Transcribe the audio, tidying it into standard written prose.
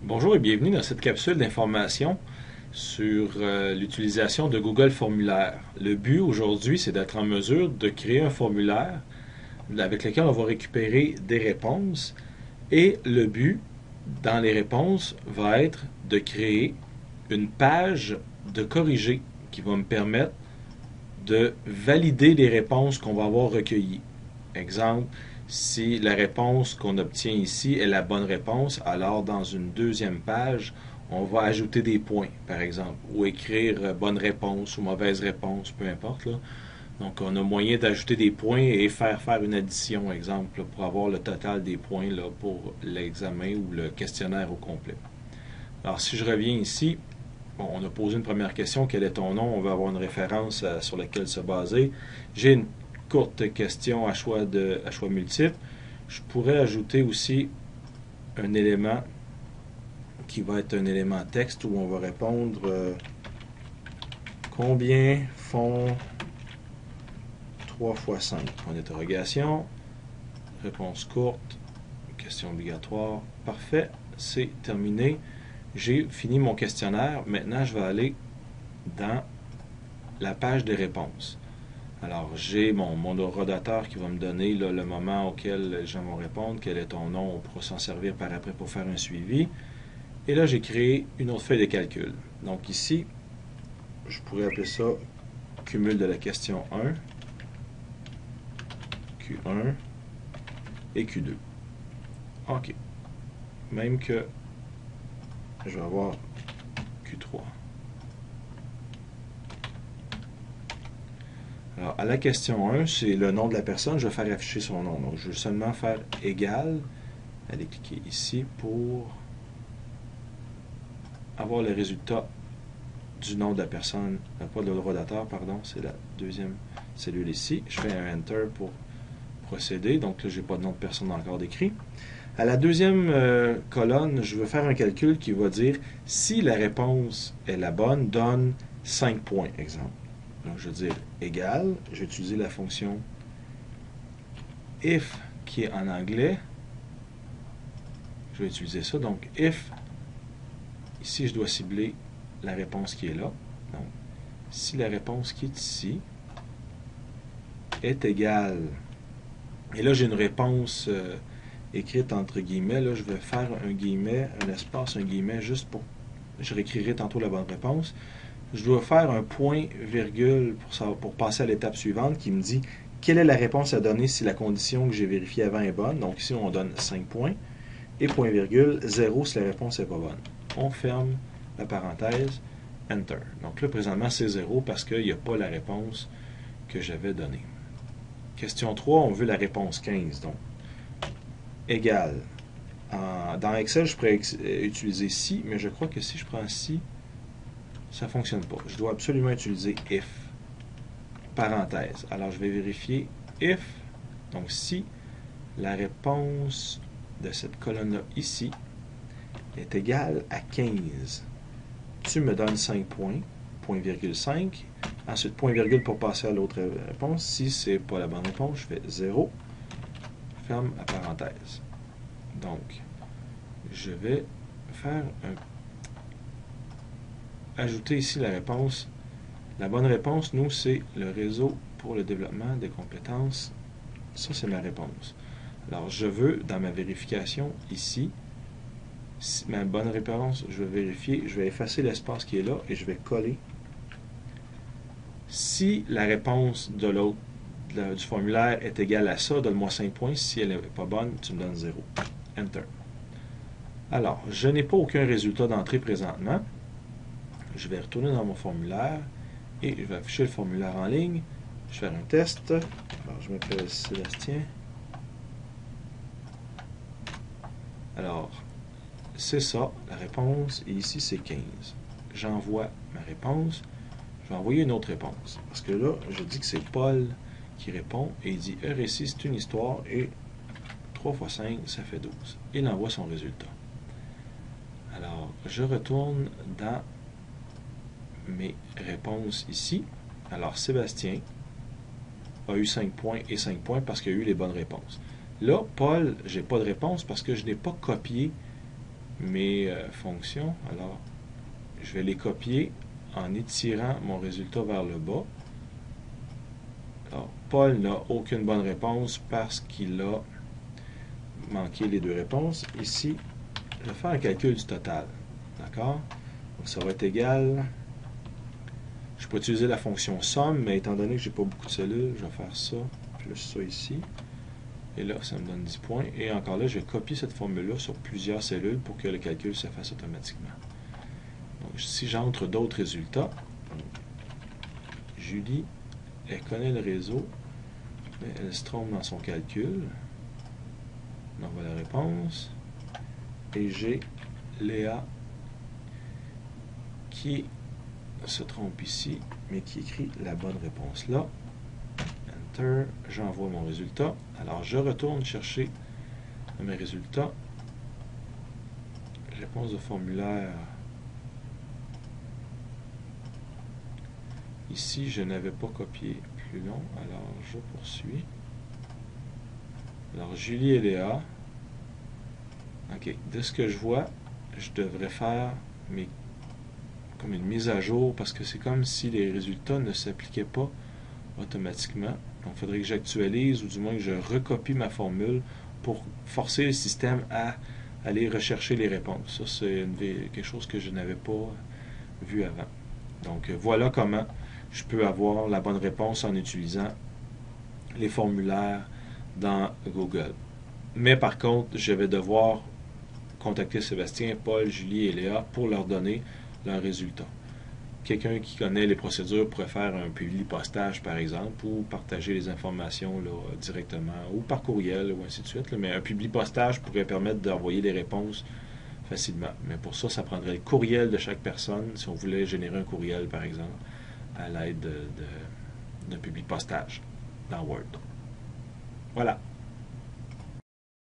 Bonjour et bienvenue dans cette capsule d'information sur l'utilisation de Google Formulaire. Le but aujourd'hui, c'est d'être en mesure de créer un formulaire avec lequel on va récupérer des réponses et le but dans les réponses va être de créer une page de corriger qui va me permettre de valider les réponses qu'on va avoir recueillies. Exemple, si la réponse qu'on obtient ici est la bonne réponse, alors dans une deuxième page, on va ajouter des points, par exemple, ou écrire bonne réponse ou mauvaise réponse, peu importe. Là. Donc, on a moyen d'ajouter des points et faire une addition, exemple, là, pour avoir le total des points là, pour l'examen ou le questionnaire au complet. Alors, si je reviens ici, bon, on a posé une première question, quel est ton nom? On veut avoir une référence sur laquelle se baser. J'ai une courte question à choix multiple. Je pourrais ajouter aussi un élément qui va être un élément texte où on va répondre combien font 3 fois 5? Point d'interrogation. Réponse courte. Question obligatoire. Parfait. C'est terminé. J'ai fini mon questionnaire. Maintenant, je vais aller dans la page des réponses. Alors, j'ai mon rodateur qui va me donner là, le moment auquel les gens vont répondre, quel est ton nom, on pourra s'en servir par après pour faire un suivi. Et là, j'ai créé une autre feuille de calcul. Donc ici, je pourrais appeler ça cumul de la question 1, Q1 et Q2. OK. Même que je vais avoir Q3. Alors, à la question 1, c'est le nom de la personne. Je vais faire afficher son nom. Donc, je vais seulement faire égal. Allez cliquer ici pour avoir le résultat du nom de la personne, pas de rodateur, pardon, c'est la deuxième cellule ici. Je fais un Enter pour procéder. Donc là, je n'ai pas de nom de personne encore décrit. À la deuxième colonne, je veux faire un calcul qui va dire si la réponse est la bonne, donne 5 points, exemple. Donc, je vais dire égal. Je vais utiliser la fonction if qui est en anglais. Je vais utiliser ça. Donc, if, ici, je dois cibler la réponse qui est là. Donc, si la réponse qui est ici est égale, et là, j'ai une réponse écrite entre guillemets. Là, je vais faire un guillemet, un espace, un guillemet, juste pour... Je réécrirai tantôt la bonne réponse. Je dois faire un point virgule pour passer à l'étape suivante qui me dit quelle est la réponse à donner si la condition que j'ai vérifiée avant est bonne. Donc ici, on donne 5 points. Et point virgule 0 si la réponse n'est pas bonne. On ferme la parenthèse, Enter. Donc là, présentement, c'est 0 parce qu'il n'y a pas la réponse que j'avais donnée. Question 3, on veut la réponse 15. Donc, égal. Dans Excel, je pourrais utiliser si, mais je crois que si je prends si, ça ne fonctionne pas. Je dois absolument utiliser if. Parenthèse. Alors, je vais vérifier if, donc si la réponse de cette colonne-là ici est égale à 15. Tu me donnes 5 points, point virgule 5. Ensuite, point virgule pour passer à l'autre réponse. Si ce n'est pas la bonne réponse, je fais 0. Ferme la parenthèse. Donc, je vais faire ajouter ici la réponse. La bonne réponse, nous, c'est le réseau pour le développement des compétences. Ça, c'est ma réponse. Alors, je veux, dans ma vérification, ici, ma bonne réponse, je vais vérifier, je vais effacer l'espace qui est là et je vais coller. Si la réponse de l'autre, du formulaire est égale à ça, donne-moi 5 points. Si elle n'est pas bonne, tu me donnes 0. Enter. Alors, je n'ai pas aucun résultat d'entrée présentement. Je vais retourner dans mon formulaire et je vais afficher le formulaire en ligne. Je vais faire un test. Alors, je m'appelle Sébastien. Alors, c'est ça, la réponse, et ici, c'est 15. J'envoie ma réponse. Je vais envoyer une autre réponse. Parce que là, je dis que c'est Paul qui répond, et il dit, un récit, c'est une histoire, et 3 fois 5, ça fait 12. Il envoie son résultat. Alors, je retourne dans mes réponses ici. Alors, Sébastien a eu 5 points et 5 points parce qu'il a eu les bonnes réponses. Là, Paul, j'ai pas de réponse parce que je n'ai pas copié mes fonctions. Alors, je vais les copier en étirant mon résultat vers le bas. Alors, Paul n'a aucune bonne réponse parce qu'il a manqué les deux réponses. Ici, je vais faire un calcul du total. D'accord? Donc, ça va être égal. Je peux utiliser la fonction somme, mais étant donné que j'ai pas beaucoup de cellules, je vais faire ça, plus ça ici. Et là, ça me donne 10 points. Et encore là, je vais copier cette formule-là sur plusieurs cellules pour que le calcul se fasse automatiquement. Donc, si j'entre d'autres résultats, Julie, elle connaît le réseau, mais elle se trompe dans son calcul. On envoie la réponse. Et j'ai Léa qui se trompe ici, mais qui écrit la bonne réponse là. Enter, j'envoie mon résultat. Alors, je retourne chercher mes résultats. Réponse de formulaire. Ici, je n'avais pas copié plus long, alors je poursuis. Alors, Julie et Léa. OK, de ce que je vois, je devrais faire comme une mise à jour parce que c'est comme si les résultats ne s'appliquaient pas automatiquement. Donc, il faudrait que j'actualise ou du moins que je recopie ma formule pour forcer le système à aller rechercher les réponses. Ça, c'est quelque chose que je n'avais pas vu avant. Donc, voilà comment je peux avoir la bonne réponse en utilisant les formulaires dans Google. Mais par contre, je vais devoir contacter Sébastien, Paul, Julie et Léa pour leur donner leurs résultats. Quelqu'un qui connaît les procédures pourrait faire un publi-postage, par exemple, ou partager les informations là, directement, ou par courriel, ou ainsi de suite. Là. Mais un publi-postage pourrait permettre d'envoyer les réponses facilement. Mais pour ça, ça prendrait le courriel de chaque personne, si on voulait générer un courriel, par exemple, à l'aide d'un publi-postage dans Word. Voilà.